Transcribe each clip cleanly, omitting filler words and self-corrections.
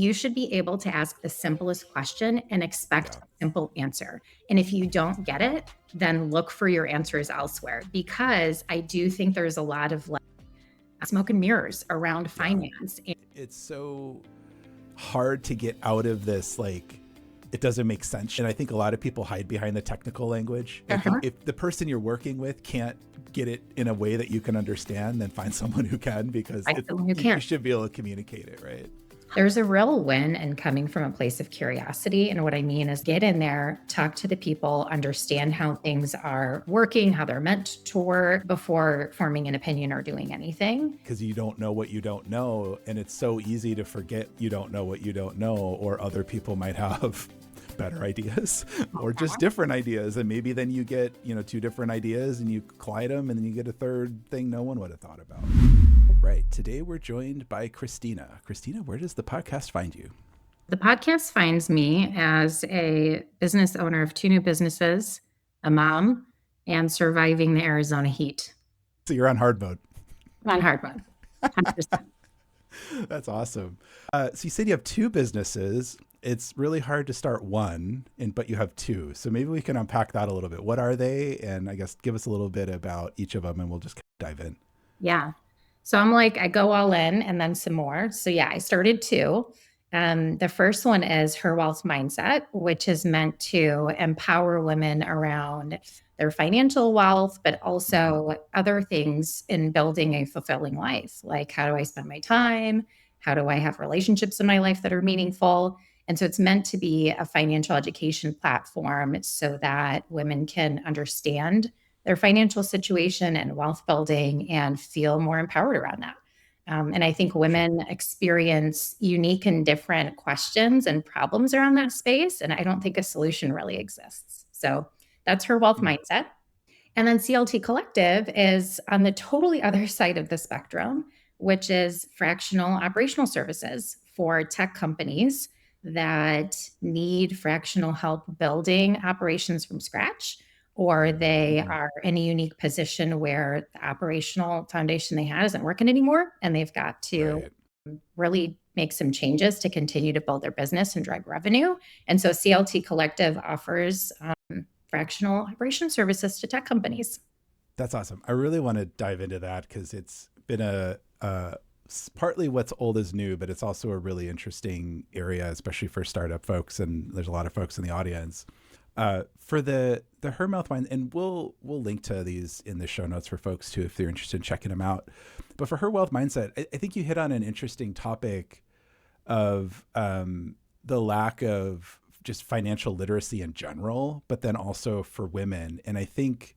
You should be able to ask the simplest question and expect Yeah. a simple answer. And if you don't get it, then look for your answers elsewhere, because I do think there's a lot of like smoke and mirrors around Yeah. finance. It's so hard to get out of this, like, it doesn't make sense. And I think a lot of people hide behind the technical language. I think if the person you're working with can't get it in a way that you can understand, then find someone who can, because you should be able to communicate it, right? There's a real win in coming from a place of curiosity. And what I mean is get in there, talk to the people, understand how things are working, how they're meant to work before forming an opinion or doing anything. Because you don't know what you don't know. And it's so easy to forget you don't know what you don't know, or other people might have better ideas or just different ideas. And maybe then you get, two different ideas and you collide them, and then you get a third thing no one would have thought about. Right. Today we're joined by Christina. Christina, where does the podcast find you? The podcast finds me as a business owner of 2 new businesses, a mom, and surviving the Arizona heat. So you're on hard mode. I'm on hard mode. 100%. That's awesome. So you said you have 2 businesses. It's really hard to start one, but you have 2. So maybe we can unpack that a little bit. What are they? And I guess give us a little bit about each of them, and we'll just dive in. Yeah. So I'm like, I go all in and then some more. So yeah, I started 2. The first one is Her Wealth Mindset, which is meant to empower women around their financial wealth, but also other things in building a fulfilling life. Like, how do I spend my time? How do I have relationships in my life that are meaningful? And so it's meant to be a financial education platform so that women can understand their financial situation and wealth building and feel more empowered around that. And I think women experience unique and different questions and problems around that space. And I don't think a solution really exists. So that's Her Wealth Mindset. And then CLT Collective is on the totally other side of the spectrum, which is fractional operational services for tech companies that need fractional help building operations from scratch, or they are in a unique position where the operational foundation they had isn't working anymore, and they've got to really make some changes to continue to build their business and drive revenue. And so CLT Collective offers fractional operation services to tech companies. That's awesome. I really want to dive into that, because it's been partly what's old is new, but it's also a really interesting area, especially for startup folks. And there's a lot of folks in the audience. For the Her Mouth Mind, and we'll link to these in the show notes for folks too, if they're interested in checking them out. But for Her Wealth Mindset, I think you hit on an interesting topic of the lack of just financial literacy in general, but then also for women. And I think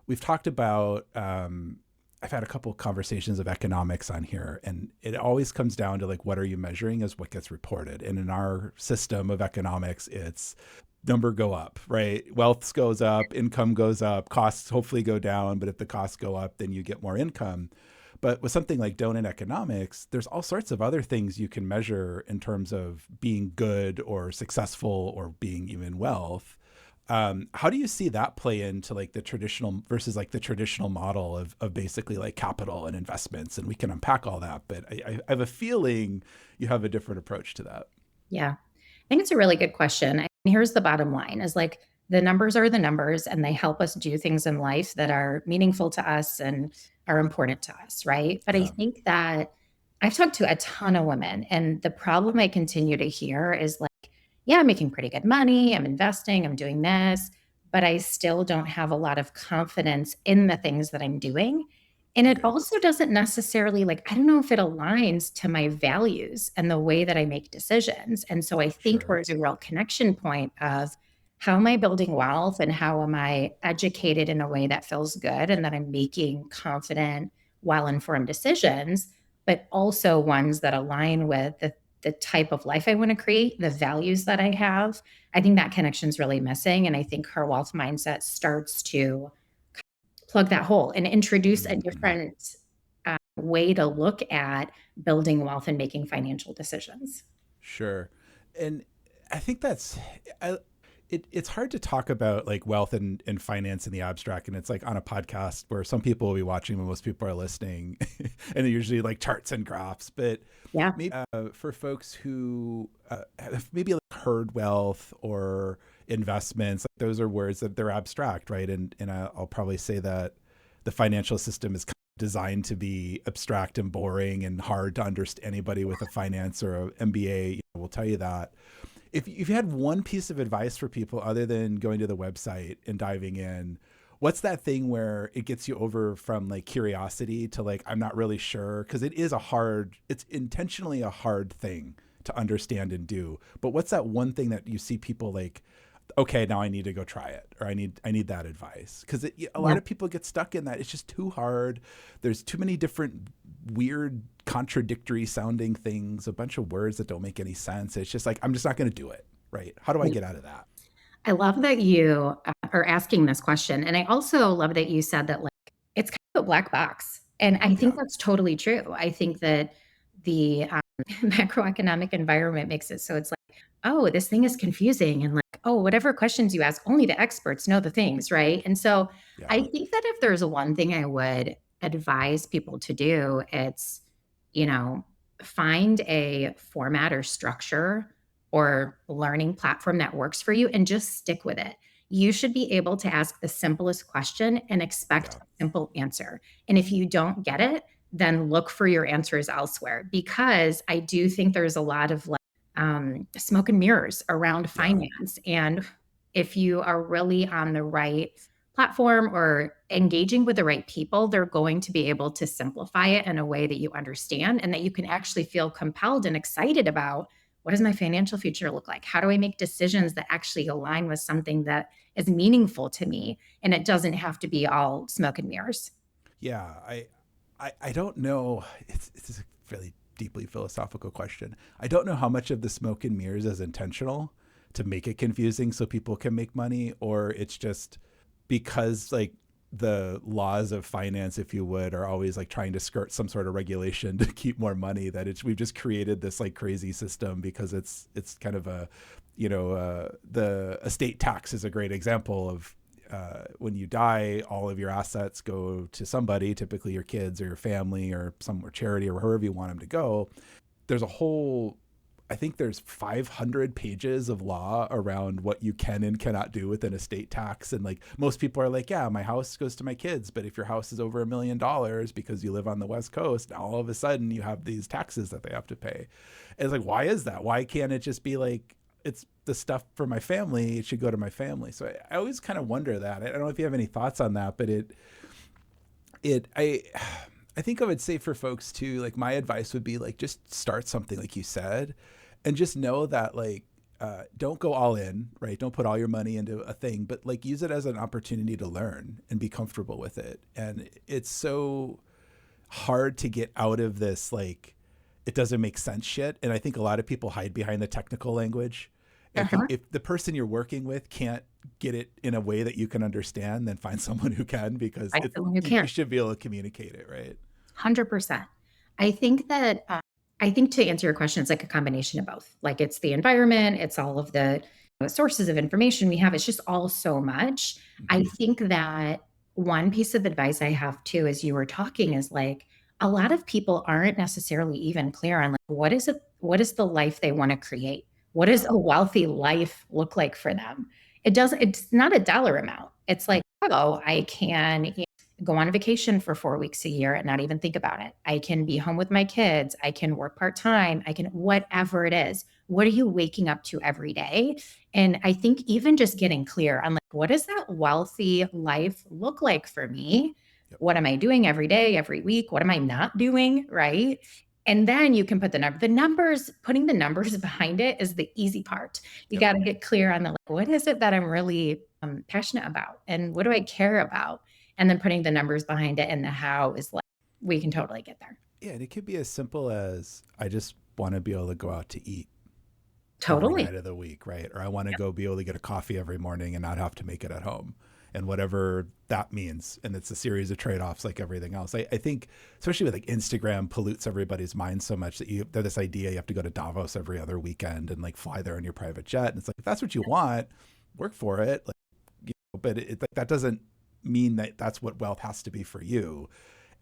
we've talked about, I've had a couple of conversations of economics on here, and it always comes down to like, what are you measuring as what gets reported? And in our system of economics, it's number go up, right? Wealth goes up, income goes up, costs hopefully go down. But if the costs go up, then you get more income. But with something like donut economics, there's all sorts of other things you can measure in terms of being good or successful or being even wealth. How do you see that play into like the traditional versus like the traditional model of basically like capital and investments? And we can unpack all that, but I have a feeling you have a different approach to that. Yeah, I think it's a really good question. And here's the bottom line is like, the numbers are the numbers, and they help us do things in life that are meaningful to us and are important to us, right? But I think that I've talked to a ton of women, and the problem I continue to hear is like, yeah, I'm making pretty good money, I'm investing, I'm doing this, but I still don't have a lot of confidence in the things that I'm doing. And it also doesn't necessarily like, I don't know if it aligns to my values and the way that I make decisions. And so I think there's a real connection point of, how am I building wealth and how am I educated in a way that feels good and that I'm making confident, well-informed decisions, but also ones that align with the type of life I want to create, the values that I have. I think that connection is really missing. And I think Her Wealth Mindset starts to plug that hole and introduce a different way to look at building wealth and making financial decisions. Sure. And I think it's hard to talk about like wealth and finance in the abstract. And it's like on a podcast where some people will be watching, but most people are listening and they're usually like charts and graphs. But Yeah. maybe for folks who have maybe like heard wealth or investments, like those are words that they're abstract, right? And I'll probably say that the financial system is kind of designed to be abstract and boring and hard to understand. Anybody with a finance or a MBA will tell you that. If you had one piece of advice for people other than going to the website and diving in, what's that thing where it gets you over from like curiosity to like, I'm not really sure? Because it's intentionally a hard thing to understand and do. But what's that one thing that you see people like, okay, now I need to go try it, or I need that advice? Because a lot of people get stuck in that. It's just too hard. There's too many different weird, contradictory sounding things, a bunch of words that don't make any sense. It's just like, I'm just not going to do it. Right. How do I get out of that? I love that you are asking this question. And I also love that you said that like it's kind of a black box. And I think Yeah. that's totally true. I think that the macroeconomic environment makes it so it's like, oh, this thing is confusing. And like, oh, whatever questions you ask, only the experts know the things, right? And so Yeah. I think that if there's one thing I would advise people to do, it's, you know, find a format or structure or learning platform that works for you and just stick with it. You should be able to ask the simplest question and expect Yeah. a simple answer. And if you don't get it, then look for your answers elsewhere, because I do think there's a lot of like smoke and mirrors around Yeah. finance. And if you are really on the right platform or engaging with the right people, they're going to be able to simplify it in a way that you understand and that you can actually feel compelled and excited about. What does my financial future look like? How do I make decisions that actually align with something that is meaningful to me? And it doesn't have to be all smoke and mirrors. Yeah. I don't know. It's a really deeply philosophical question. I don't know how much of the smoke and mirrors is intentional to make it confusing so people can make money, or it's just because like the laws of finance, if you would, are always like trying to skirt some sort of regulation to keep more money, that we've just created this like crazy system because it's kind of a, the estate tax is a great example of when you die, all of your assets go to somebody, typically your kids or your family or some charity or wherever you want them to go. There's a whole, I think there's 500 pages of law around what you can and cannot do with an estate tax. And like most people are like, yeah, my house goes to my kids. But if your house is over $1 million because you live on the West Coast, now all of a sudden you have these taxes that they have to pay. And it's like, why is that? Why can't it just be like, it's the stuff for my family, it should go to my family? So I always kind of wonder that. I don't know if you have any thoughts on that, but I think I would say for folks too, like my advice would be like, just start something like you said, and just know that like, don't go all in, right? Don't put all your money into a thing, but like use it as an opportunity to learn and be comfortable with it. And it's so hard to get out of this, like, it doesn't make sense shit. And I think a lot of people hide behind the technical language. Uh-huh. If the person you're working with can't get it in a way that you can understand, then find someone who can, because Right, someone who you can. should be able to communicate it, right? 100%. I think that, I think to answer your question, it's like a combination of both. Like it's the environment, it's all of the sources of information we have. It's just all so much. I Mm-hmm. think that one piece of advice I have too, as you were talking, is like a lot of people aren't necessarily even clear on like what is the life they want to create? What does Yeah. a wealthy life look like for them? It's not a dollar amount. It's like, oh, I can go on a vacation for 4 weeks a year and not even think about it. I can be home with my kids. I can work part time. I can, whatever it is. What are you waking up to every day? And I think even just getting clear on like, what does that wealthy life look like for me? Yep. What am I doing every day, every week? What am I not doing? Right. And then you can put the numbers, putting the numbers behind it is the easy part. You Yep. got to get clear on the, like, what is it that I'm really passionate about? And what do I care about? And then putting the numbers behind it and the how is like, we can totally get there. Yeah. And it could be as simple as, I just want to be able to go out to eat every Totally. night of the week, right? Or I want to go be able to get a coffee every morning and not have to make it at home, and whatever that means. And it's a series of trade-offs like everything else. I think, especially with like Instagram pollutes everybody's mind so much that there's this idea you have to go to Davos every other weekend and like fly there in your private jet. And it's like, if that's what you want, work for it. Like, but like, that doesn't mean that that's what wealth has to be for you.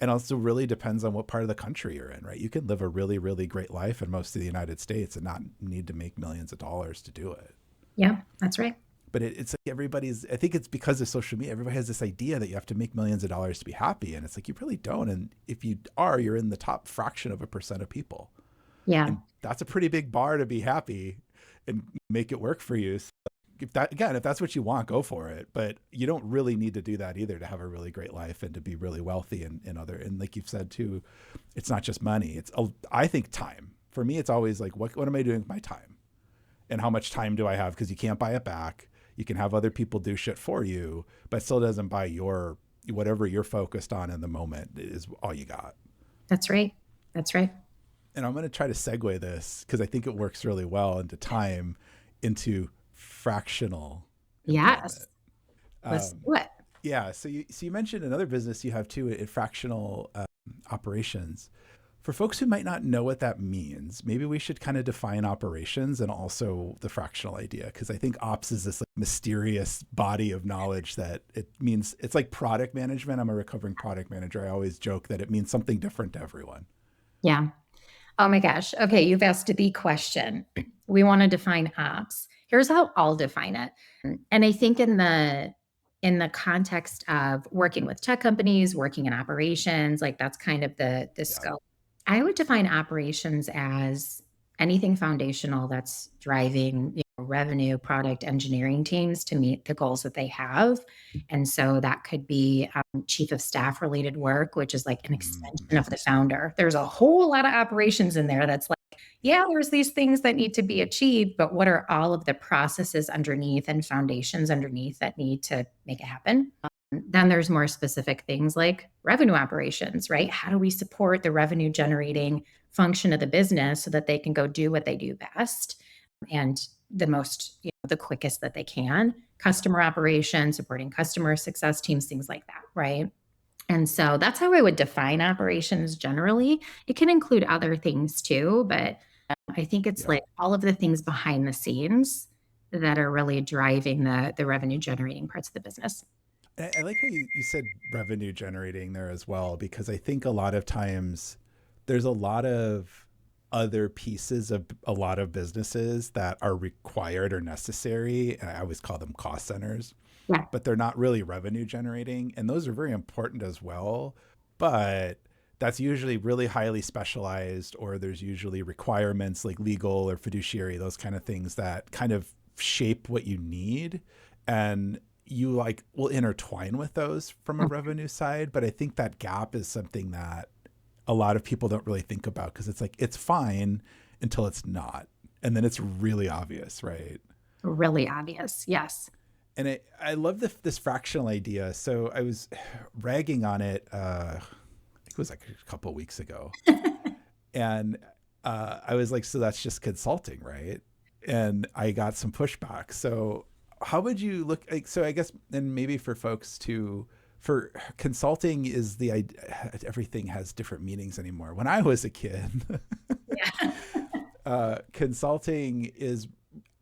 And also really depends on what part of the country you're in, right? You can live a really, really great life in most of the United States and not need to make millions of dollars to do it. Yeah, that's right. But it's like everybody's, I think it's because of social media, everybody has this idea that you have to make millions of dollars to be happy. And it's like, you really don't. And if you are, you're in the top fraction of a percent of people. Yeah, And that's a pretty big bar to be happy and make it work for you. So if that, again, if that's what you want, go for it. But you don't really need to do that either to have a really great life and to be really wealthy and other. And like you've said too, it's not just money. It's, I think, time. For me, it's always like, what am I doing with my time? And how much time do I have? Because you can't buy it back. You can have other people do shit for you, but it still doesn't buy your, whatever you're focused on in the moment is all you got. that's right. That's right. And I'm going to try to segue this because I think it works really well into time, into fractional employment. Yes. Let's do it. Yeah. So you mentioned another business you have too in fractional operations. For folks who might not know what that means, maybe we should kind of define operations and also the fractional idea, because I think ops is this like mysterious body of knowledge that it means. It's like product management. I'm a recovering product manager. I always joke that it means something different to everyone. Yeah. Oh my gosh. Okay, you've asked the question. We want to define ops. Here's how I'll define it. And I think in the context of working with tech companies, working in operations, like that's kind of the Yeah. scope. I would define operations as anything foundational that's driving, revenue, product, engineering teams to meet the goals that they have. And so that could be chief of staff related work, which is like an extension of the founder. There's a whole lot of operations in there that's like, yeah, there's these things that need to be achieved, but what are all of the processes underneath and foundations underneath that need to make it happen? Then there's more specific things like revenue operations, right? How do we support the revenue generating function of the business so that they can go do what they do best and the most, the quickest that they can? Customer operations, supporting customer success teams, things like that, right? And so that's how I would define operations generally. It can include other things too, but I think it's Yeah. like all of the things behind the scenes that are really driving the revenue generating parts of the business. I like how you said revenue generating there as well, because I think a lot of times there's a lot of other pieces of a lot of businesses that are required or necessary. And I always call them cost centers, Yeah. but they're not really revenue generating. And those are very important as well. But that's usually really highly specialized, or there's usually requirements like legal or fiduciary, those kind of things that kind of shape what you need. And you like will intertwine with those from a revenue side. But I think that gap is something that a lot of people don't really think about, because it's like, it's fine until it's not. And then it's really obvious, right? Really obvious. Yes. And I love this fractional idea. So I was ragging on it, it was like a couple of weeks ago. And I was like, so that's just consulting, right? And I got some pushback. So how would you look like, so I guess, and maybe for folks to, for consulting is the idea, everything has different meanings anymore. When I was a kid, consulting is,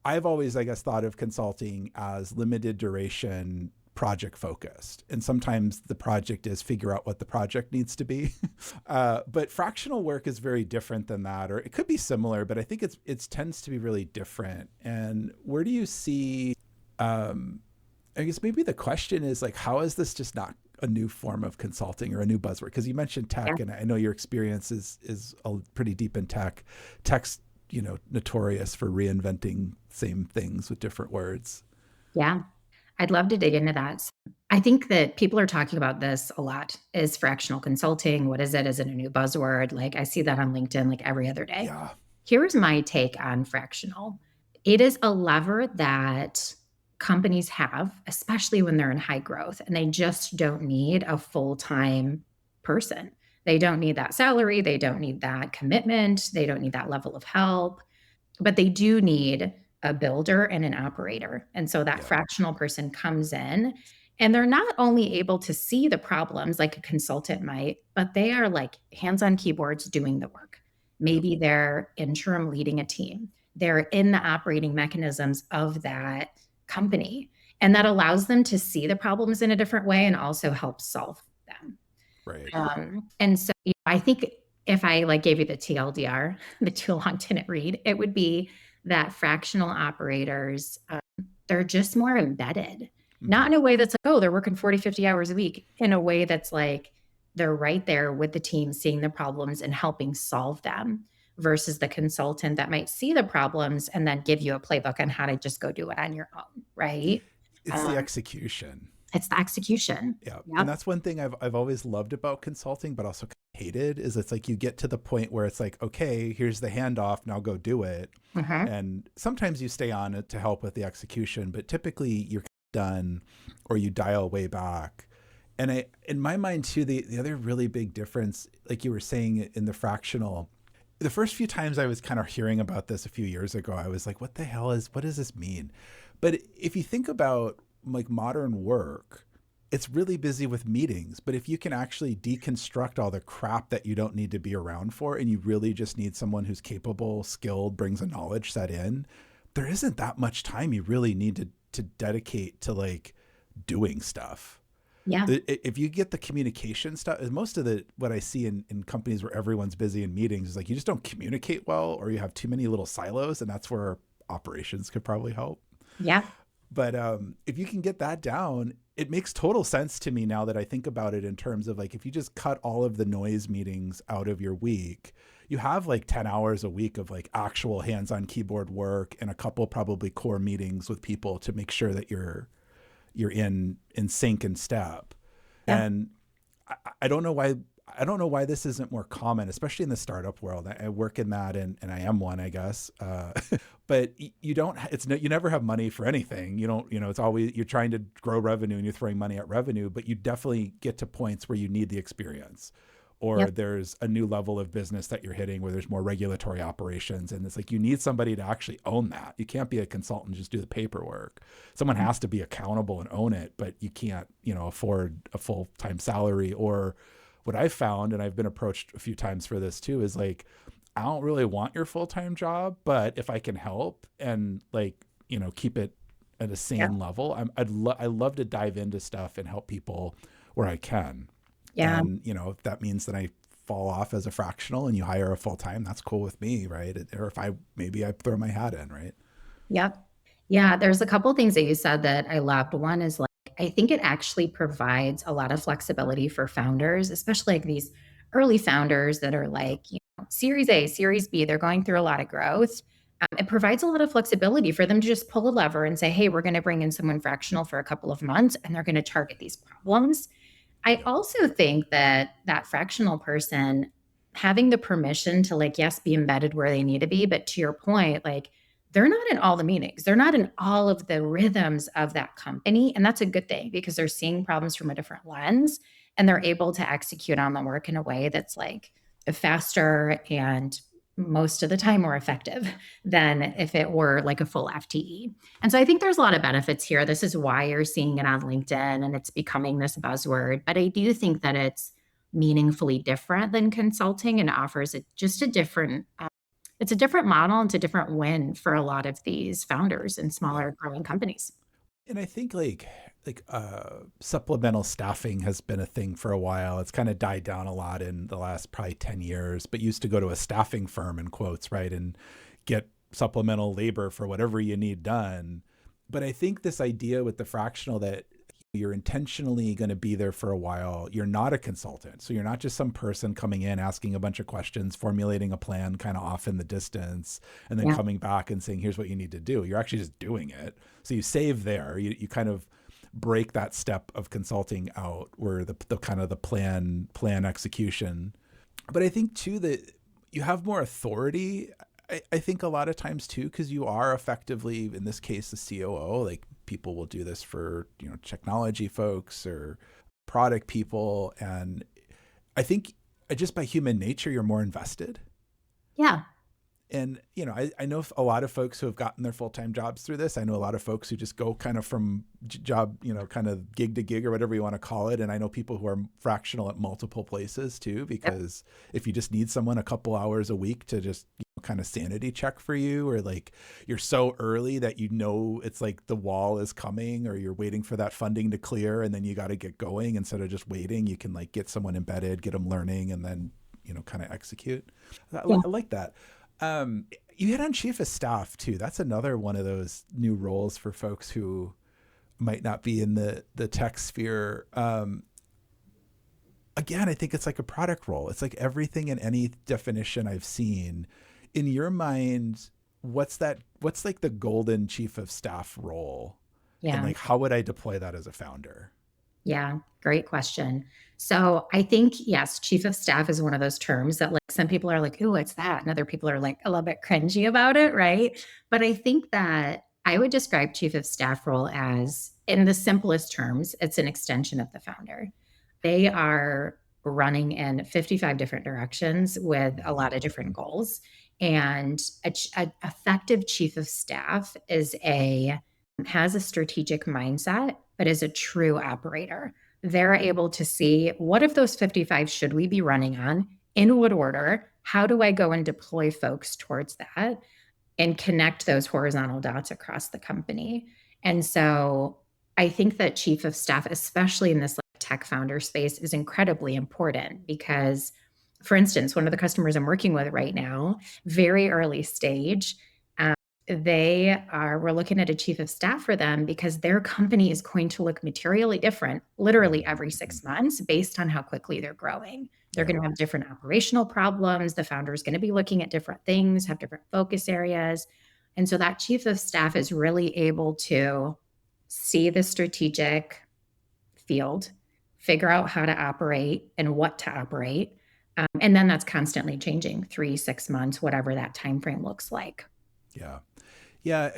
I've always, I guess, thought of consulting as limited duration, project focused. And sometimes the project is figure out what the project needs to be. But fractional work is very different than that, or it could be similar, but I think it tends to be really different. And where do you see, I guess maybe the question is like, how is this just not a new form of consulting or a new buzzword? Because you mentioned tech, and I know your experience is pretty deep in tech. Tech's, notorious for reinventing same things with different words. Yeah. I'd love to dig into that. I think that people are talking about this a lot. Is fractional consulting? What is it? Is it a new buzzword? Like I see that on LinkedIn like every other day. Yeah. Here's my take on fractional. It is a lever that companies have, especially when they're in high growth and they just don't need a full-time person. They don't need that salary. They don't need that commitment. They don't need that level of help, but they do need a builder and an operator. And so that Yep. fractional person comes in and they're not only able to see the problems like a consultant might, but they are like hands on keyboards doing the work. Maybe they're interim leading a team. They're in the operating mechanisms of that company. And that allows them to see the problems in a different way and also help solve them. Right. And so I think if I like gave you the TLDR, the too long didn't read, it would be that fractional operators, they're just more embedded, not in a way that's like, oh, they're working 40, 50 hours a week, in a way that's like they're right there with the team, seeing the problems and helping solve them, versus the consultant that might see the problems and then give you a playbook on how to just go do it on your own, right? It's the execution. It's the execution. Yeah. Yep. And that's one thing I've always loved about consulting, but also hated, is it's like you get to the point where it's like, okay, here's the handoff, now go do it. And sometimes you stay on it to help with the execution, but typically you're done or you dial way back. And in my mind too, the other really big difference, like you were saying in the fractional, the first few times I was kind of hearing about this a few years ago, I was like, what does this mean? But if you think about like modern work, it's really busy with meetings. But if you can actually deconstruct all the crap that you don't need to be around for, and you really just need someone who's capable, skilled, brings a knowledge set in, there isn't that much time you really need to dedicate to like doing stuff. Yeah. If you get the communication stuff, most of what I see in companies where everyone's busy in meetings is like you just don't communicate well, or you have too many little silos, and that's where operations could probably help. Yeah. But if you can get that down, it makes total sense to me now that I think about it in terms of like, if you just cut all of the noise meetings out of your week, you have like 10 hours a week of like actual hands-on keyboard work and a couple probably core meetings with people to make sure that you're in sync and step. Yeah. And I don't know why this isn't more common, especially in the startup world. I work in that, and I am one, I guess. But you never have money for anything. It's always, you're trying to grow revenue and you're throwing money at revenue, but you definitely get to points where you need the experience, or there's a new level of business that you're hitting where there's more regulatory operations. And it's like, you need somebody to actually own that. You can't be a consultant, just do the paperwork. Someone has to be accountable and own it, but you can't, afford a full-time salary. Or what I've found, and I've been approached a few times for this too, is like, I don't really want your full-time job, but if I can help and keep it at a sane level, I love to dive into stuff and help people where I can. Yeah. And, if that means that I fall off as a fractional and you hire a full-time, that's cool with me, right? Or if I throw my hat in, right? Yep. Yeah. There's a couple of things that you said that I loved. One is I think it actually provides a lot of flexibility for founders, especially like these early founders that are like, Series A, Series B, they're going through a lot of growth. It provides a lot of flexibility for them to just pull a lever and say, hey, we're going to bring in someone fractional for a couple of months, and they're going to target these problems. I also think that fractional person having the permission to yes, be embedded where they need to be. But to your point, they're not in all the meetings. They're not in all of the rhythms of that company. And that's a good thing, because they're seeing problems from a different lens, and they're able to execute on the work in a way that's faster and most of the time more effective than if it were like a full FTE. And so I think there's a lot of benefits here. This is why you're seeing it on LinkedIn and it's becoming this buzzword. But I do think that it's meaningfully different than consulting and offers just a different it's a different model, and it's a different win for a lot of these founders in smaller growing companies. And I think supplemental staffing has been a thing for a while. It's kind of died down a lot in the last probably 10 years, but used to go to a staffing firm, in quotes, right, and get supplemental labor for whatever you need done. But I think this idea with the fractional that you're intentionally going to be there for a while. You're not a consultant. So you're not just some person coming in, asking a bunch of questions, formulating a plan kind of off in the distance, and then coming back and saying, here's what you need to do. You're actually just doing it. So you save there. You kind of break that step of consulting out, where the kind of the plan execution. But I think too that you have more authority. I think a lot of times too, because you are effectively, in this case, the COO. Like, people will do this for, technology folks or product people. And I think just by human nature, you're more invested. Yeah. And, I know a lot of folks who have gotten their full-time jobs through this. I know a lot of folks who just go kind of from job, kind of gig to gig, or whatever you want to call it. And I know people who are fractional at multiple places too, because if you just need someone a couple hours a week to just kind of sanity check for you, or like you're so early that you know it's like the wall is coming, or you're waiting for that funding to clear and then you got to get going instead of just waiting. You can like get someone embedded, get them learning, and then kind of execute. Yeah. I like that. You hit on chief of staff too. That's another one of those new roles for folks who might not be in the tech sphere. Again, I think it's like a product role. It's like everything in any definition I've seen. In your mind, what's like the golden chief of staff role? And Yeah. like, how would I deploy that as a founder? Yeah, great question. So I think, yes, chief of staff is one of those terms that like some people are like, "Ooh, what's that?" And other people are like a little bit cringy about it, right? But I think that I would describe chief of staff role as, in the simplest terms, it's an extension of the founder. They are running in 55 different directions with a lot of different goals. And a effective chief of staff has a strategic mindset, but is a true operator. They're able to see, what of those 55 should we be running on? In what order? How do I go and deploy folks towards that and connect those horizontal dots across the company? And so I think that chief of staff, especially in this like tech founder space, is incredibly important because, for instance, one of the customers I'm working with right now, very early stage, we're looking at a chief of staff for them because their company is going to look materially different literally every 6 months based on how quickly they're growing. They're Yeah. going to have different operational problems. The founder is going to be looking at different things, have different focus areas. And so that chief of staff is really able to see the strategic field, figure out how to operate and what to operate. And then that's constantly changing, 3, 6 months, whatever that time frame looks like. Yeah. Yeah.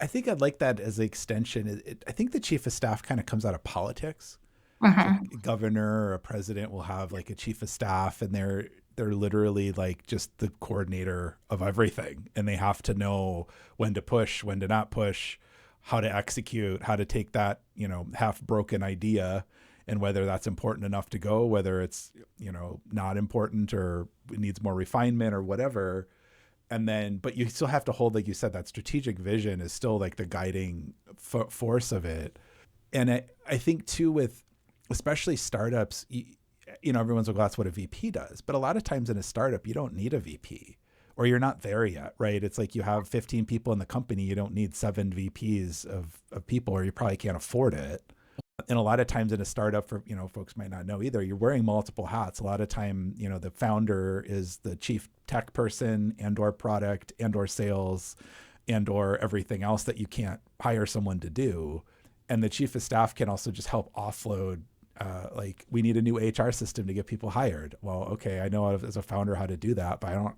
I think I'd like that as an extension. I think the chief of staff kind of comes out of politics. So Uh-huh. a governor or a president will have like a chief of staff, and they're literally like just the coordinator of everything, and they have to know when to push, when to not push, how to execute, how to take that half broken idea, and whether that's important enough to go, whether it's not important or it needs more refinement or whatever. And then but you still have to hold, like you said, that strategic vision is still like the guiding force of it. And I think too, with especially startups, everyone's like, well, that's what a VP does. But a lot of times in a startup, you don't need a VP, or you're not there yet, right? It's like you have 15 people in the company. You don't need 7 VPs of people, or you probably can't afford it. And a lot of times in a startup, for folks might not know either, you're wearing multiple hats. A lot of time, the founder is the chief tech person and or product and or sales and or everything else that you can't hire someone to do. And the chief of staff can also just help offload, like, we need a new HR system to get people hired. Well, okay, I know as a founder how to do that, but I don't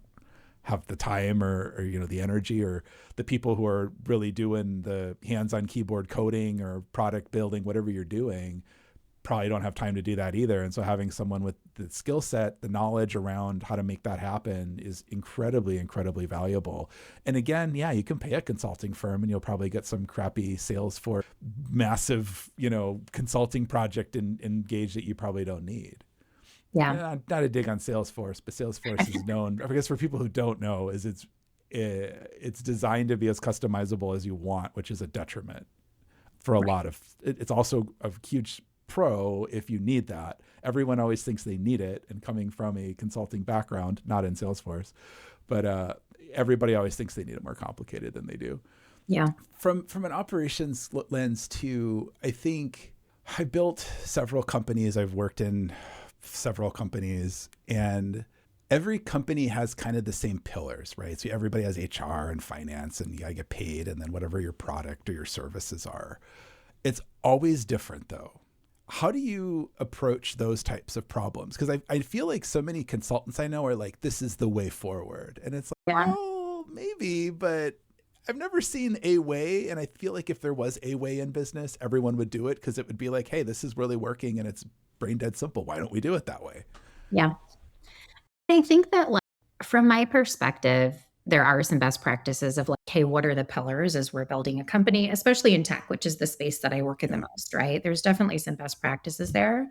have the time or the energy, or the people who are really doing the hands-on keyboard coding or product building, whatever you're doing, probably don't have time to do that either. And so having someone with the skill set, the knowledge around how to make that happen is incredibly, incredibly valuable. And again, yeah, you can pay a consulting firm and you'll probably get some crappy sales for massive, consulting project engaged that you probably don't need. Yeah. Not a dig on Salesforce, but Salesforce is known, I guess for people who don't know, is it's designed to be as customizable as you want, which is a detriment for a Right. lot of, it's also a huge pro if you need that. Everyone always thinks they need it, and coming from a consulting background, not in Salesforce, but everybody always thinks they need it more complicated than they do. Yeah. From an operations lens too, I think I built several companies. I've worked in several companies, and every company has kind of the same pillars, right? So everybody has HR and finance, and you gotta get paid, and then whatever your product or your services are. It's always different though. How do you approach those types of problems? Because I feel like so many consultants I know are like, this is the way forward. And it's like, Yeah. well, maybe, but I've never seen a way. And I feel like if there was a way in business, everyone would do it, because it would be like, hey, this is really working and it's brain dead simple. Why don't we do it that way? Yeah. I think that, like, from my perspective, there are some best practices of like, hey, what are the pillars as we're building a company, especially in tech, which is the space that I work in the Yeah. most, right? There's definitely some best practices there.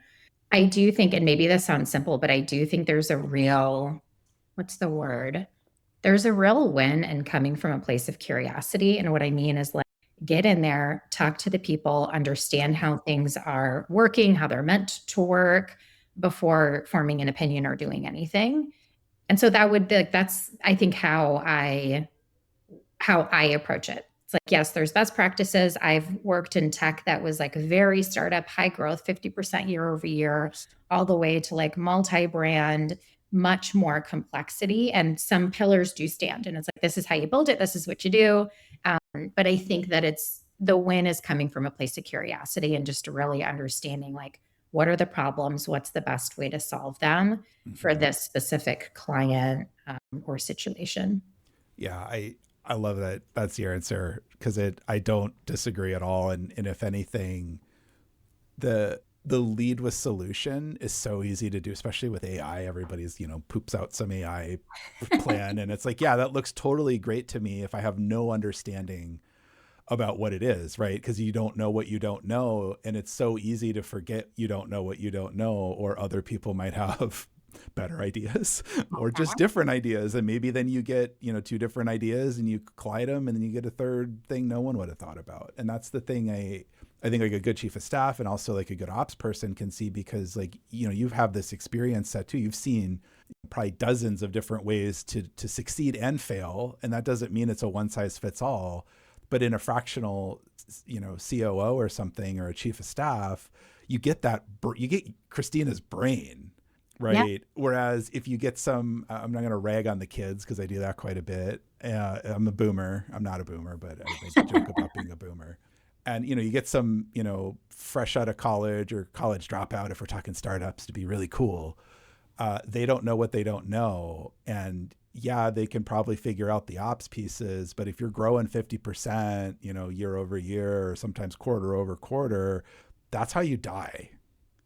I do think, and maybe this sounds simple, but I do think there's a real, what's the word? there's a real win in coming from a place of curiosity. And what I mean is like, get in there, talk to the people, understand how things are working, how they're meant to work before forming an opinion or doing anything. And so that's, I think, how I approach it. It's like, yes, there's best practices. I've worked in tech that was like very startup, high growth, 50% year over year, all the way to like multi brand, much more complexity. And some pillars do stand. And it's like, this is how you build it, this is what you do. But I think that the win is coming from a place of curiosity and just really understanding like, what are the problems? What's the best way to solve them for this specific client or situation? Yeah, I love that. That's your answer because I don't disagree at all. And if anything, the lead with solution is so easy to do, especially with AI. Everybody's, poops out some AI plan. And it's like, yeah, that looks totally great to me if I have no understanding about what it is, right? Because you don't know what you don't know. And it's so easy to forget you don't know what you don't know, or other people might have better ideas or just different ideas. And maybe then you get, two different ideas and you collide them and then you get a third thing no one would have thought about. And that's the thing I think like a good chief of staff and also like a good ops person can see, because like, you have this experience set too. You've seen probably dozens of different ways to succeed and fail. And that doesn't mean it's a one size fits all, but in a fractional, COO or something, or a chief of staff, you get you get Christina's brain, right? Yeah. Whereas if you get some, I'm not going to rag on the kids because I do that quite a bit. I'm a boomer. I'm not a boomer, but I make a joke about being a boomer. And, you get some, fresh out of college or college dropout, if we're talking startups, to be really cool. They don't know what they don't know. And yeah, they can probably figure out the ops pieces, but if you're growing 50%, year over year, or sometimes quarter over quarter, that's how you die.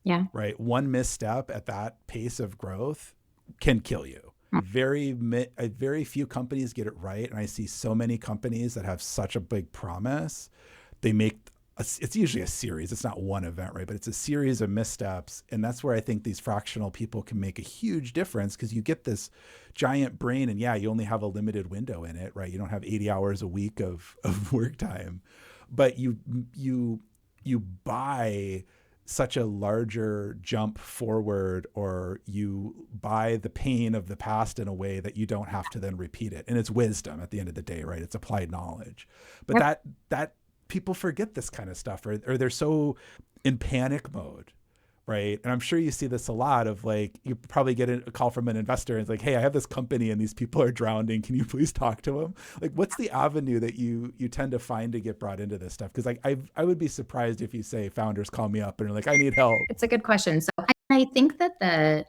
Yeah. Right. One misstep at that pace of growth can kill you. Very few companies get it right. And I see so many companies that have such a big promise. They make it's usually a series. It's not one event, right? But it's a series of missteps. And that's where I think these fractional people can make a huge difference, because you get this giant brain and yeah, you only have a limited window in it, right? You don't have 80 hours a week of work time, but you buy such a larger jump forward, or you buy the pain of the past in a way that you don't have to then repeat it. And it's wisdom at the end of the day, right? It's applied knowledge. But yep. that people forget this kind of stuff, or they're so in panic mode, right? And I'm sure you see this a lot of like, you probably get a call from an investor and it's like, hey, I have this company and these people are drowning. Can you please talk to them? Like, what's the avenue that you tend to find to get brought into this stuff? Because like, I would be surprised if you say founders call me up and are like, I need help. It's a good question. So I think that the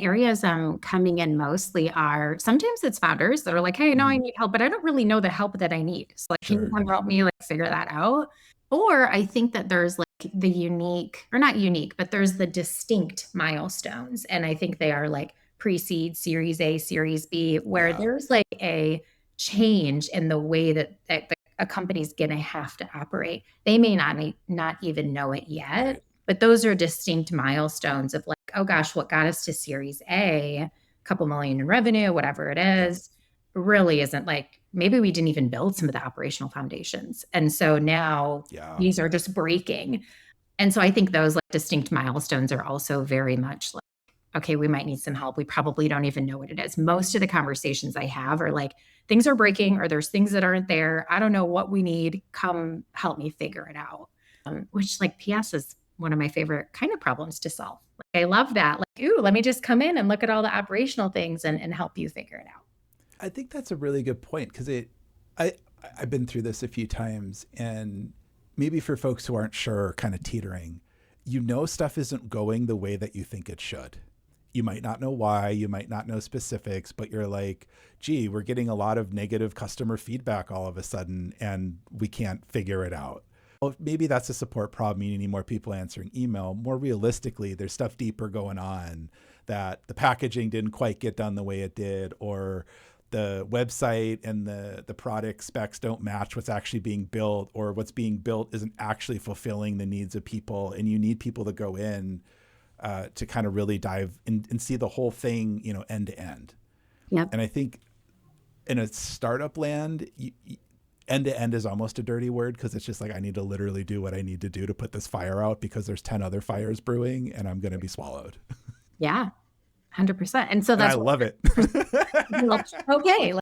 areas I'm coming in mostly are, sometimes it's founders that are like, hey, no, I need help, but I don't really know the help that I need. So like, can you come help me like figure that out? Or I think that there's like the unique, or not unique, but there's the distinct milestones. And I think they are like pre-seed, Series A, Series B, where there's like a change in the way that a company's going to have to operate. They may not even know it yet. Right. But those are distinct milestones of like, oh gosh, what got us to Series A, a couple million in revenue, whatever it is, really isn't like, maybe we didn't even build some of the operational foundations. And so now these are just breaking. And so I think those like distinct milestones are also very much like, okay, we might need some help. We probably don't even know what it is. Most of the conversations I have are like, things are breaking, or there's things that aren't there. I don't know what we need. Come help me figure it out. Which like PS is one of my favorite kind of problems to solve. Like, I love that. Like, ooh, let me just come in and look at all the operational things and help you figure it out. I think that's a really good point, because I've been through this a few times, and maybe for folks who aren't sure, kind of teetering, stuff isn't going the way that you think it should. You might not know why, you might not know specifics, but you're like, gee, we're getting a lot of negative customer feedback all of a sudden, and we can't figure it out. Well, maybe that's a support problem. You need more people answering email. More realistically, there's stuff deeper going on, that the packaging didn't quite get done the way it did, or the website and the product specs don't match what's actually being built, or what's being built isn't actually fulfilling the needs of people. And you need people to go in to kind of really dive in and see the whole thing, end to end. Yep. And I think in a startup land, end to end is almost a dirty word because it's just like I need to literally do what I need to do to put this fire out because there's 10 other fires brewing and I'm going to be swallowed. Yeah, 100%. And so And I that's love it. okay.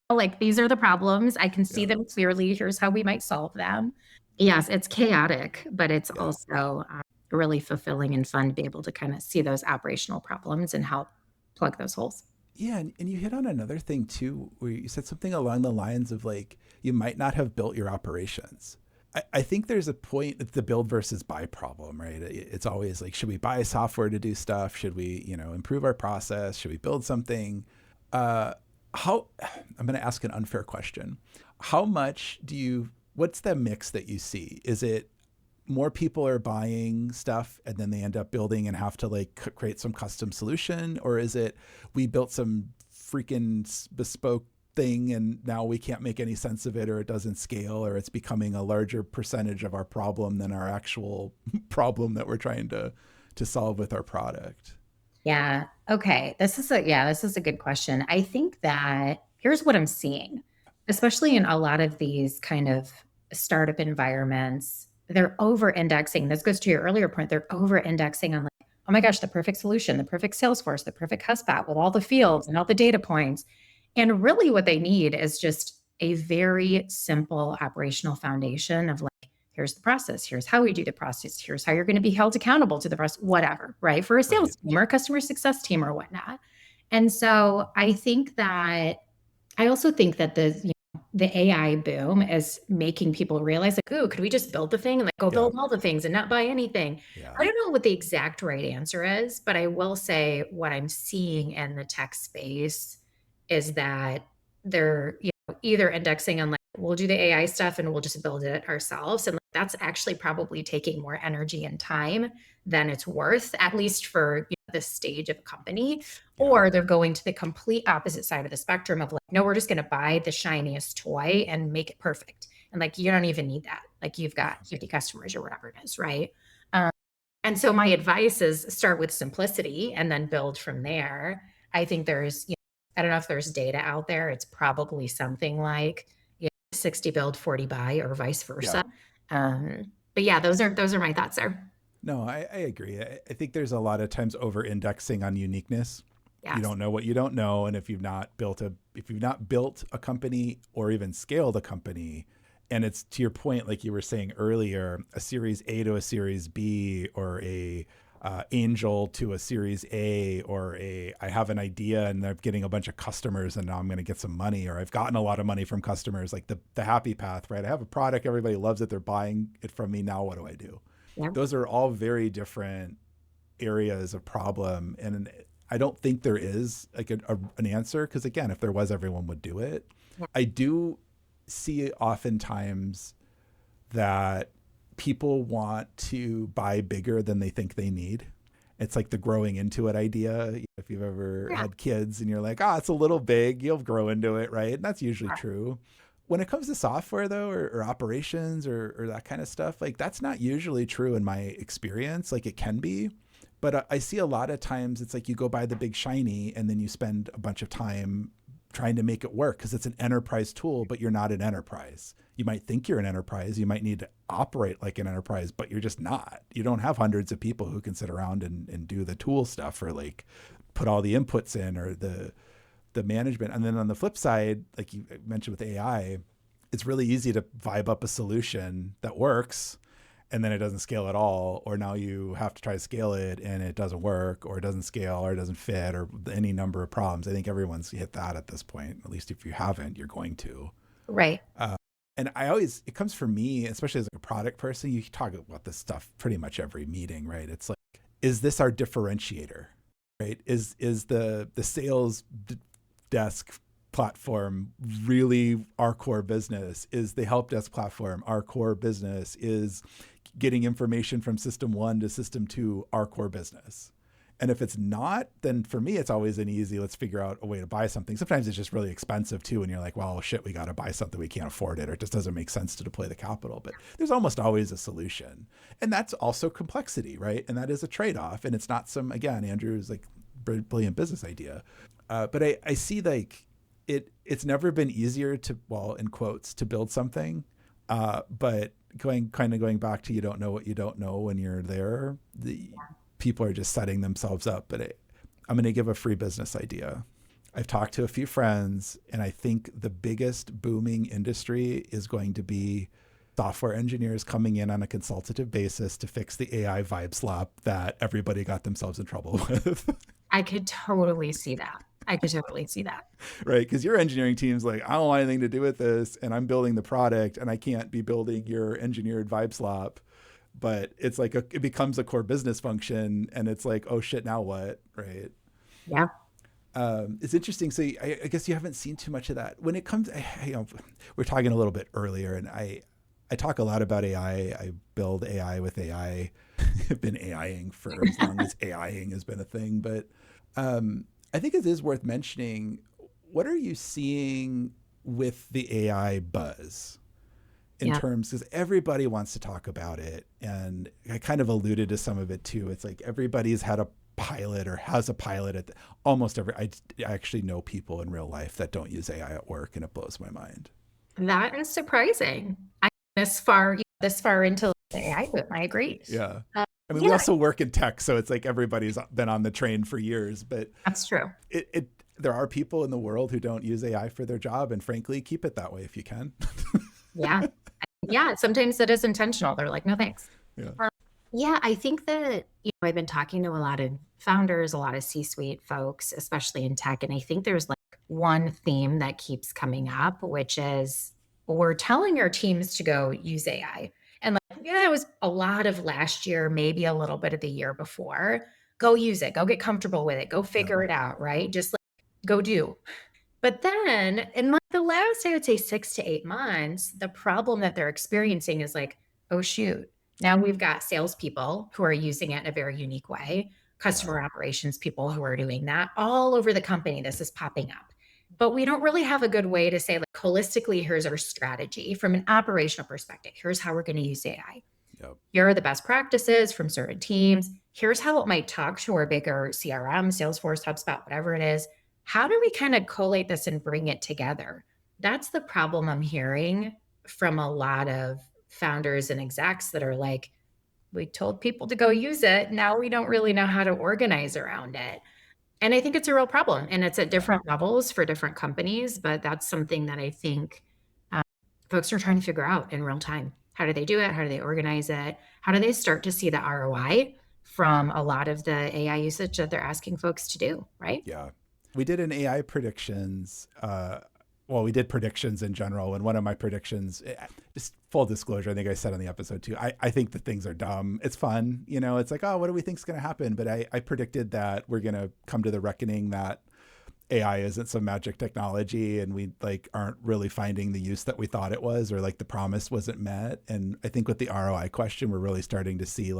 Like these are the problems. I can see Yeah. them clearly. Here's how we might solve them. Yes, it's chaotic, but it's Yeah. also really fulfilling and fun to be able to kind of see those operational problems and help plug those holes. Yeah, and you hit on another thing too, where you said something along the lines of like, you might not have built your operations. I think there's a point at the build versus buy problem, right? It's always like, should we buy software to do stuff? Should we, improve our process? Should we build something? How, I'm going to ask an unfair question. How much what's the mix that you see? Is it more people are buying stuff and then they end up building and have to like create some custom solution? Or is it we built some freaking bespoke thing and now we can't make any sense of it, or it doesn't scale, or it's becoming a larger percentage of our problem than our actual problem that we're trying to solve with our product? Yeah. Okay. This is a good question. I think that here's what I'm seeing, especially in a lot of these kind of startup environments, they're over indexing. This goes to your earlier point. They're over indexing on like, oh my gosh, the perfect solution, the perfect Salesforce, the perfect HubSpot with all the fields and all the data points. And really what they need is just a very simple operational foundation of like, here's the process, here's how we do the process, here's how you're going to be held accountable to the process, whatever, right? For a sales Right. team or a customer success team or whatnot. And so I also think that the AI boom is making people realize like, oh, could we just build the thing and like go Yeah. build all the things and not buy anything? Yeah. I don't know what the exact right answer is, but I will say what I'm seeing in the tech space is that they're either indexing on like we'll do the AI stuff and we'll just build it ourselves. And like, that's actually probably taking more energy and time than it's worth, at least for this stage of a company. Yeah. Or they're going to the complete opposite side of the spectrum of like, no, we're just going to buy the shiniest toy and make it perfect. And like, you don't even need that. Like you've got 50 customers or whatever it is, right? Um, and so my advice is start with simplicity and then build from there. I think I don't know if there's data out there. It's probably something like 60 build, 40 buy, or vice versa. But yeah, those are my thoughts there. No, I agree. I think there's a lot of times over indexing on uniqueness. You Yes. don't know what you don't know. And if you've not built a company or even scaled a company, and it's to your point, like you were saying earlier, a series A to a series B, or a angel to a series A, or I have an idea and I'm getting a bunch of customers and now I'm going to get some money, or I've gotten a lot of money from customers, like the happy path, right? I have a product, everybody loves it, they're buying it from me. Now what do I do? Yeah. Those are all very different areas of problem. And I don't think there is like an answer, because again, if there was, everyone would do it. Yeah. I do see oftentimes that people want to buy bigger than they think they need. It's like the growing into it idea. If you've ever had kids and you're like, it's a little big, you'll grow into it, right? And that's usually true. When it comes to software though, or operations or that kind of stuff, like that's not usually true in my experience. Like it can be, but I see a lot of times it's like you go buy the big shiny and then you spend a bunch of time trying to make it work because it's an enterprise tool, but you're not an enterprise. You might think you're an enterprise. You might need to operate like an enterprise, but you're just not. You don't have hundreds of people who can sit around and do the tool stuff, or like put all the inputs in, or the management. And then on the flip side, like you mentioned with AI, it's really easy to vibe up a solution that works and then it doesn't scale at all, or now you have to try to scale it and it doesn't work, or it doesn't scale, or it doesn't fit, or any number of problems. I think everyone's hit that at this point. At least if you haven't, you're going to. Right. And it comes for me, especially as a product person, you talk about this stuff pretty much every meeting, right? It's like, is this our differentiator, right? Is the sales desk platform really our core business? Is the help desk platform our core business? Is getting information from system 1 to system 2 our core business? And if it's not, then for me, it's always an easy, let's figure out a way to buy something. Sometimes it's just really expensive too. And you're like, well, shit, we got to buy something. We can't afford it, or it just doesn't make sense to deploy the capital. But there's almost always a solution. And that's also complexity, right? And that is a trade-off. And it's not again, Andrew's like brilliant business idea. But I see like it's never been easier to, well, in quotes, to build something. But going back to, you don't know what you don't know when you're there. The people are just setting themselves up. But I'm going to give a free business idea. I've talked to a few friends, and I think the biggest booming industry is going to be software engineers coming in on a consultative basis to fix the AI vibe slop that everybody got themselves in trouble with. I could totally see that. I could totally see that. Right? Because your engineering team's like, I don't want anything to do with this, and I'm building the product, and I can't be building your engineered vibe slop. But it's like it becomes a core business function, and it's like, oh shit, now what? Right? Yeah. It's interesting. So I guess you haven't seen too much of that when it comes. We're talking a little bit earlier, and I talk a lot about AI. I build AI with AI. I've been AIing for as long as AIing has been a thing. But I think it is worth mentioning. What are you seeing with the AI buzz in terms, because everybody wants to talk about it, and I kind of alluded to some of it too. It's like everybody's had a pilot or has a pilot at almost every. I actually know people in real life that don't use AI at work, and it blows my mind. That is surprising. This far into the AI boom, I agree. Yeah. I mean, we also work in tech, so it's like everybody's been on the train for years, but that's true. There are people in the world who don't use AI for their job, and frankly, keep it that way if you can. Yeah. Sometimes it is intentional. They're like, no, thanks. Yeah. I think that, I've been talking to a lot of founders, a lot of C-suite folks, especially in tech. And I think there's like one theme that keeps coming up, which is we're telling our teams to go use AI. And it was a lot of last year, maybe a little bit of the year before. Go use it, go get comfortable with it, go figure it out, right? Just go do. But then in the last, I would say 6 to 8 months, the problem that they're experiencing is like, oh, shoot. Now we've got salespeople who are using it in a very unique way, customer operations people who are doing that all over the company. This is popping up. But we don't really have a good way to say, holistically, here's our strategy from an operational perspective. Here's how we're going to use AI. Here are the best practices from certain teams. Here's how it might talk to our bigger CRM, Salesforce, HubSpot, whatever it is. How do we kind of collate this and bring it together? That's the problem I'm hearing from a lot of founders and execs that are like, we told people to go use it. Now we don't really know how to organize around it. And I think it's a real problem. And it's at different levels for different companies. But that's something that I think folks are trying to figure out in real time. How do they do it? How do they organize it? How do they start to see the ROI from a lot of the AI usage that they're asking folks to do, right? Yeah. We did an AI predictions. We did predictions in general. And one of my predictions, just full disclosure, I think I said on the episode too, I think that things are dumb. It's fun. It's like, oh, what do we think is going to happen? But I predicted that we're going to come to the reckoning that AI isn't some magic technology, and we aren't really finding the use that we thought it was, or the promise wasn't met. And I think with the ROI question, we're really starting to see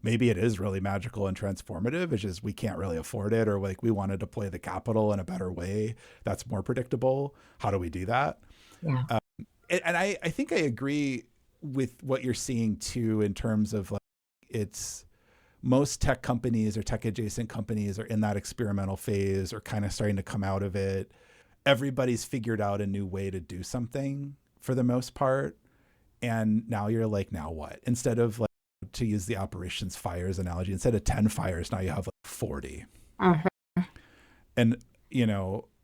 maybe it is really magical and transformative. It's just we can't really afford it, or we want to deploy the capital in a better way that's more predictable. How do we do that? Yeah. And I think I agree with what you're seeing too, in terms of it's most tech companies or tech adjacent companies are in that experimental phase or kind of starting to come out of it. Everybody's figured out a new way to do something for the most part. And now you're like, now what? Instead of to use the operations fires analogy, instead of 10 fires, now you have 40. And,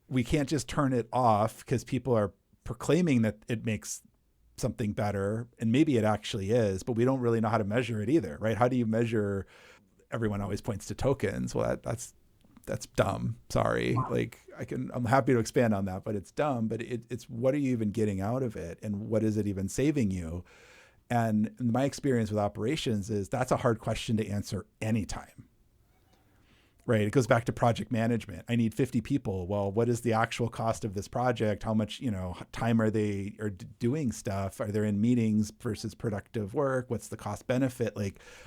we can't just turn it off because people are proclaiming that it makes something better, and maybe it actually is, but we don't really know how to measure it either, right? How do you measure? Everyone always points to tokens. Well, that's dumb. Sorry. I'm happy to expand on that, but it's dumb. But it's what are you even getting out of it, and what is it even saving you? And my experience with operations is that's a hard question to answer anytime. Right. It goes back to project management. I need 50 people. Well, what is the actual cost of this project? How much, time are they doing stuff? Are they in meetings versus productive work? What's the cost benefit?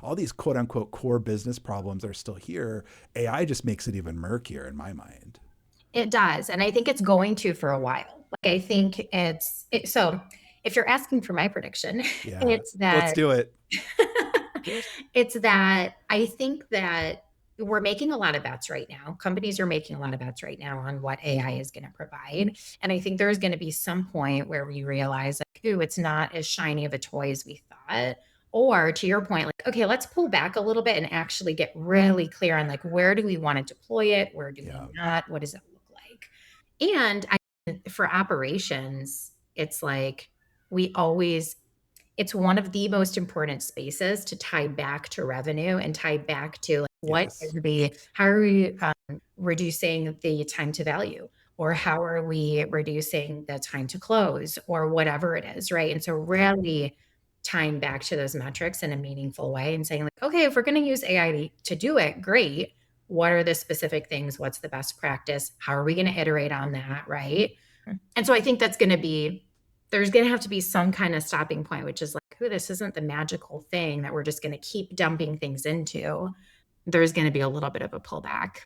All these quote unquote core business problems are still here. AI just makes it even murkier in my mind. It does. And I think it's going to for a while. I think so if you're asking for my prediction, it's that. Let's do it. It's that I think that we're making a lot of bets right now. Companies are making a lot of bets right now on what AI is going to provide. And I think there's going to be some point where we realize, like, ooh, it's not as shiny of a toy as we thought. Or to your point, like, okay, let's pull back a little bit and actually get really clear on like, where do we want to deploy it? Where do we Yeah. not? What does it look like? And for operations, it's like we always it's one of the most important spaces to tie back to revenue and tie back to like, what Yes. is how are we reducing the time to value, or how are we reducing the time to close, or whatever it is, right? And so Yeah. really tying back to those metrics in a meaningful way and saying like, okay, if we're going to use AI to do it, great. What are the specific things? What's the best practice? How are we going to iterate on that, right? And so I think that's going to be there's going to have to be some kind of stopping point, which is like, oh, this isn't the magical thing that we're just going to keep dumping things into. There's going to be a little bit of a pullback.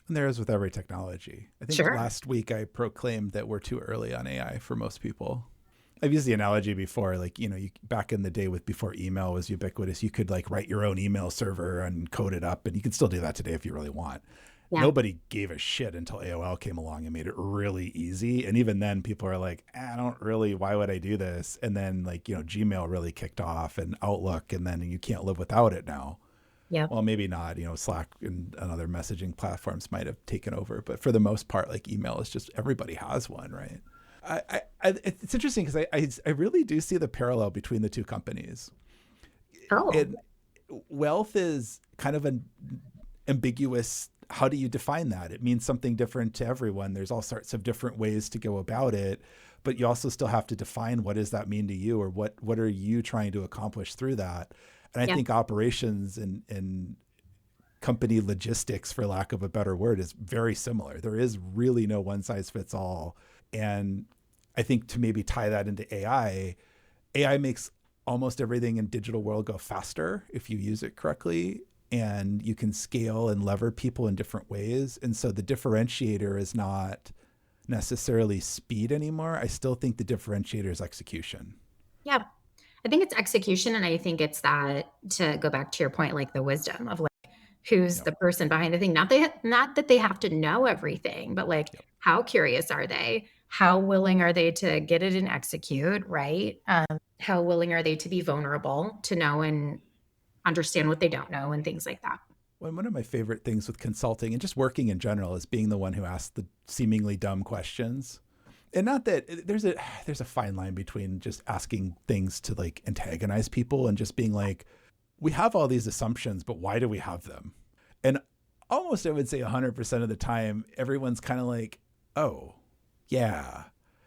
And there is with every technology. I think Sure. last week I proclaimed that we're too early on AI for most people. I've used the analogy before, like, back in the day with before email was ubiquitous, you could like write your own email server and code it up, and you can still do that today if you really want. Yeah. Nobody gave a shit until AOL came along and made it really easy. And even then people are like, I don't really, why would I do this? And then like, Gmail really kicked off and Outlook, and then you can't live without it now. Yeah. Well, maybe not, Slack and other messaging platforms might have taken over, but for the most part, like email is just everybody has one, right? It's interesting because I really do see the parallel between the two companies. Oh, And wealth is kind of an ambiguous. How do you define that? It means something different to everyone. There's all sorts of different ways to go about it, but you also still have to define what does that mean to you, or what are you trying to accomplish through that. And I yeah. think operations and company logistics, for lack of a better word, is very similar. There is really no one size fits all. And I think to maybe tie that into AI makes almost everything in digital world go faster if you use it correctly, and you can scale and lever people in different ways. And so the differentiator is not necessarily speed anymore. I still think the differentiator is execution. Yeah. I think it's execution. And I think it's that, to go back to your point, like the wisdom of like, who's Yep. the person behind the thing. Not that they have to know everything, but like, Yep. how curious are they? How willing are they to get it and execute, right? How willing are they to be vulnerable, to know and understand what they don't know, and things like that. One of my favorite things with consulting and just working in general is being the one who asks the seemingly dumb questions. And not that there's a fine line between just asking things to like antagonize people and just being like, we have all these assumptions, but why do we have them? And almost I would say 100% of the time, everyone's kind of like, oh, yeah.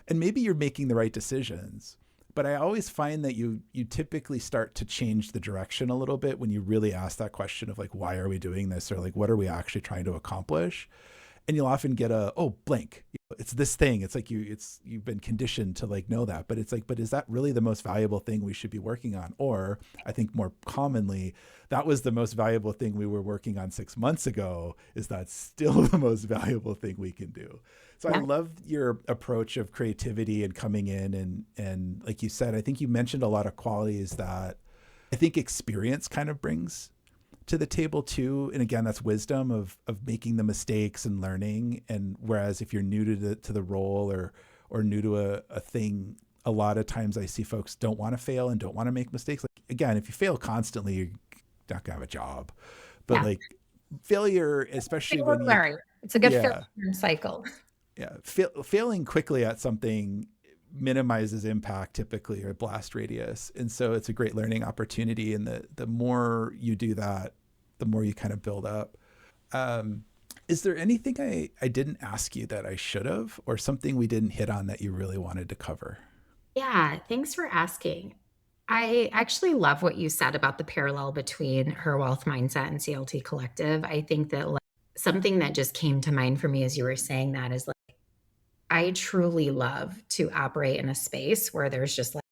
And maybe you're making the right decisions. But I always find that you typically start to change the direction a little bit when you really ask that question of like, why are we doing this? Or like, what are we actually trying to accomplish? And you'll often get blank. It's this thing. It's like you've been conditioned to like know that, but it's like, but is that really the most valuable thing we should be working on? Or I think more commonly, that was the most valuable thing we were working on 6 months ago. Is that still the most valuable thing we can do? So I Yeah. love your approach of creativity and coming in and like you said, I think you mentioned a lot of qualities that I think experience kind of brings to the table too. And again, that's wisdom of making the mistakes and learning. And whereas if you're new to the role or new to a thing, a lot of times I see folks don't want to fail and don't want to make mistakes. Like again, if you fail constantly, you're not gonna have a job. But Yeah. like failure, especially when you Learn. It's a good yeah, cycle. yeah, failing quickly at something minimizes impact typically, or blast radius, and so it's a great learning opportunity. And the more you do that, the more you kind of build up. Is there anything I didn't ask you that I should have, or something we didn't hit on that you really wanted to cover? Yeah, thanks for asking. I actually love what you said about the parallel between her wealth mindset and CLT Collective. I think that like, something that just came to mind for me as you were saying that is like, I truly love to operate in a space where there's just like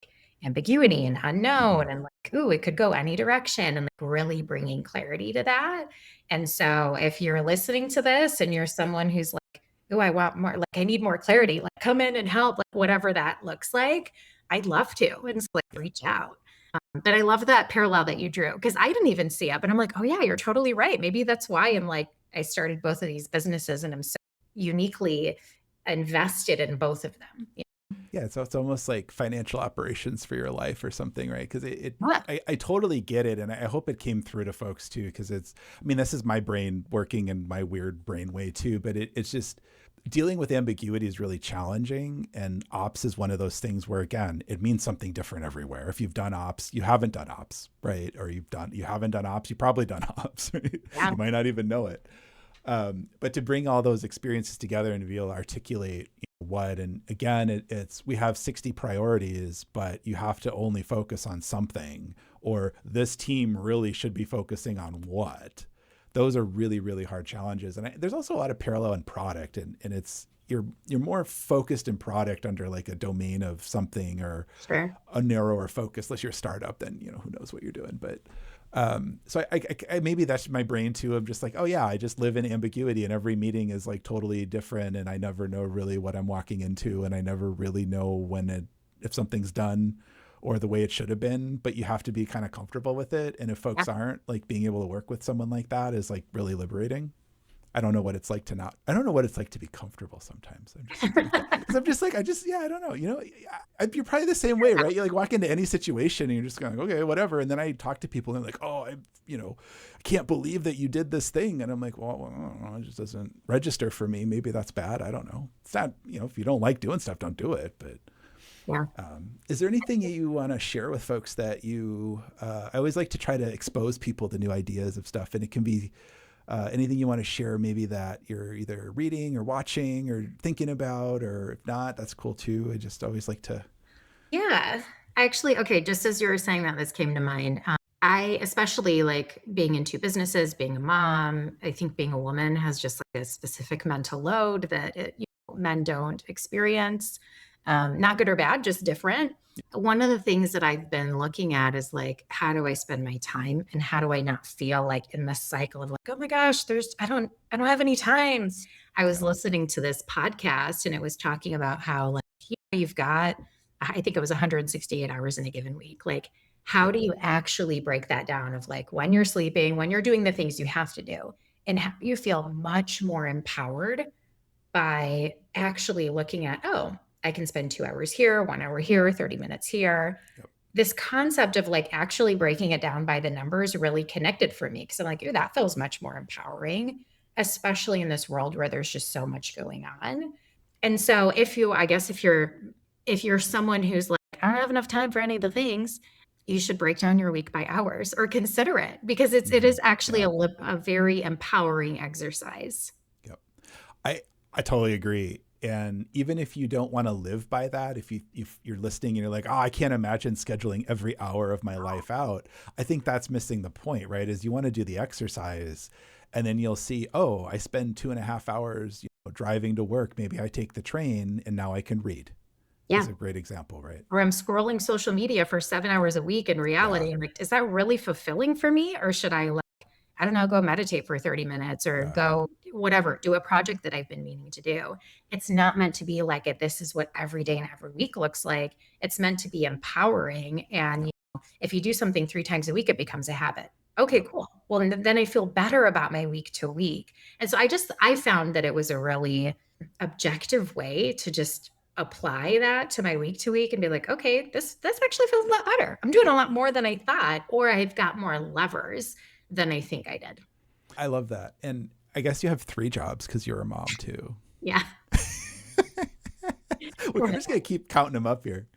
ambiguity and Mm-hmm. unknown and like, ooh, it could go any direction, and like really bringing clarity to that. And so if you're listening to this and you're someone who's like, ooh, I want more, like, I need more clarity, like, come in and help, like, whatever that looks like, I'd love to. And so, like, Yeah. reach out. But I love that parallel that you drew because I didn't even see it. But I'm like, oh yeah, you're totally right. Maybe that's why I started both of these businesses and I'm so uniquely invested in both of them. Yeah, so it's almost like financial operations for your life or something, right? Because Yeah. I totally get it, and I hope it came through to folks too. Because I mean, this is my brain working in my weird brain way too. But it's just dealing with ambiguity is really challenging, and ops is one of those things where again, it means something different everywhere. If you've done ops, you haven't done ops, right? Or you haven't done ops, you probably done ops, right? Yeah. You might not even know it. But to bring all those experiences together and to be able to articulate what, and again, it's we have 60 priorities, but you have to only focus on something, or this team really should be focusing on what. Those are really, really hard challenges. And there's also a lot of parallel in product, and it's you're more focused in product under like a domain of something or Sure. a narrower focus. Unless you're a startup, then who knows what you're doing. But so I maybe that's my brain too. I'm just like, oh yeah, I just live in ambiguity, and every meeting is like totally different, and I never know really what I'm walking into, and I never really know if something's done or the way it should have been. But you have to be kind of comfortable with it, and if folks Yeah. aren't, like being able to work with someone like that is like really liberating. I don't know what it's like to not. I don't know what it's like to be comfortable sometimes. I'm just like, yeah, I don't know. You're probably the same way, right? You like walk into any situation and you're just going, okay, whatever. And then I talk to people and they're like, oh, I can't believe that you did this thing. And I'm like, well, I don't know. It just doesn't register for me. Maybe that's bad. I don't know. It's not, if you don't like doing stuff, don't do it. But Yeah. is there anything you want to share with folks that I always like to try to expose people to new ideas of stuff, and it can be anything you want to share, maybe that you're either reading or watching or thinking about, or if not, that's cool too. I just always like to. Yeah. Actually, okay, just as you were saying that, this came to mind. I, especially like being in two businesses, being a mom, I think being a woman has just like a specific mental load that men don't experience. Not good or bad, just different. One of the things that I've been looking at is like, how do I spend my time and how do I not feel like in this cycle of like, oh my gosh, I don't have any time. I was Yeah. listening to this podcast and it was talking about how like, you've got, I think it was 168 hours in a given week. Like, how Yep. do you actually break that down of like when you're sleeping, when you're doing the things you have to do, and how you feel much more empowered by actually looking at, oh, I can spend 2 hours here, 1 hour here, 30 minutes here. Yep. This concept of like actually breaking it down by the numbers really connected for me because I'm like, oh, that feels much more empowering, especially in this world where there's just so much going on. And so I guess if you're someone who's like, I don't have enough time for any of the things, you should break down your week by hours or consider it because it Mm-hmm. is actually Yeah. a very empowering exercise. Yep. I totally agree. And even if you don't want to live by that, if you're listening and you're like, oh, I can't imagine scheduling every hour of my life out, I think that's missing the point, right? Is you want to do the exercise, and then you'll see, oh, I spend 2.5 hours, driving to work. Maybe I take the train, and now I can read. Yeah. Is a great example, right? Or I'm scrolling social media for 7 hours a week in Yeah, reality. I'm like, is that really fulfilling for me? Or should I, like, I don't know, go meditate for 30 minutes or yeah, go whatever, do a project that I've been meaning to do? It's not meant to be like this is what every day and every week looks like. It's meant to be empowering. And yep, if you do something 3 times a week, it becomes a habit. Okay, yep. cool. Well, then I feel better about my week to week. And so I found that it was a really objective way to just apply that to my week to week and be like, okay, this actually feels a lot better. I'm doing a lot more than I thought, or I've got more levers than I think I did. I love that. And I guess you have 3 jobs because you're a mom too. Yeah. We're just gonna keep counting them up here.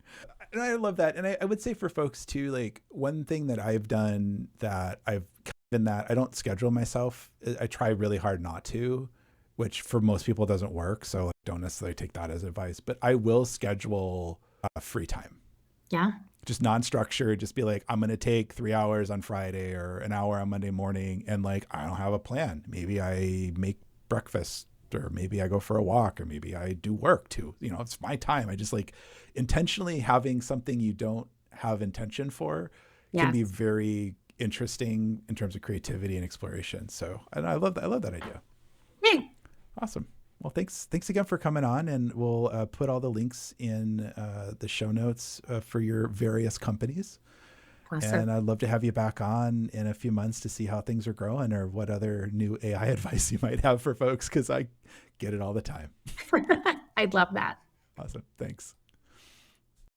And I love that. And I would say for folks too, like one thing that I've done that I've in that I don't schedule myself. I try really hard not to, which for most people doesn't work. So like, don't necessarily take that as advice, but I will schedule free time. Yeah. Just non-structured, just be like, I'm going to take 3 hours on Friday or an hour on Monday morning. And like, I don't have a plan. Maybe I make breakfast, or maybe I go for a walk, or maybe I do work too. It's my time. I just like intentionally having something you don't have intention for can be Yes. very interesting in terms of creativity and exploration. So I love that. I love that idea. Yay. Awesome. Well, thanks again for coming on, and we'll put all the links in the show notes for your various companies. Awesome. And I'd love to have you back on in a few months to see how things are growing or what other new AI advice you might have for folks, because I get it all the time. I'd love that. Awesome. Thanks.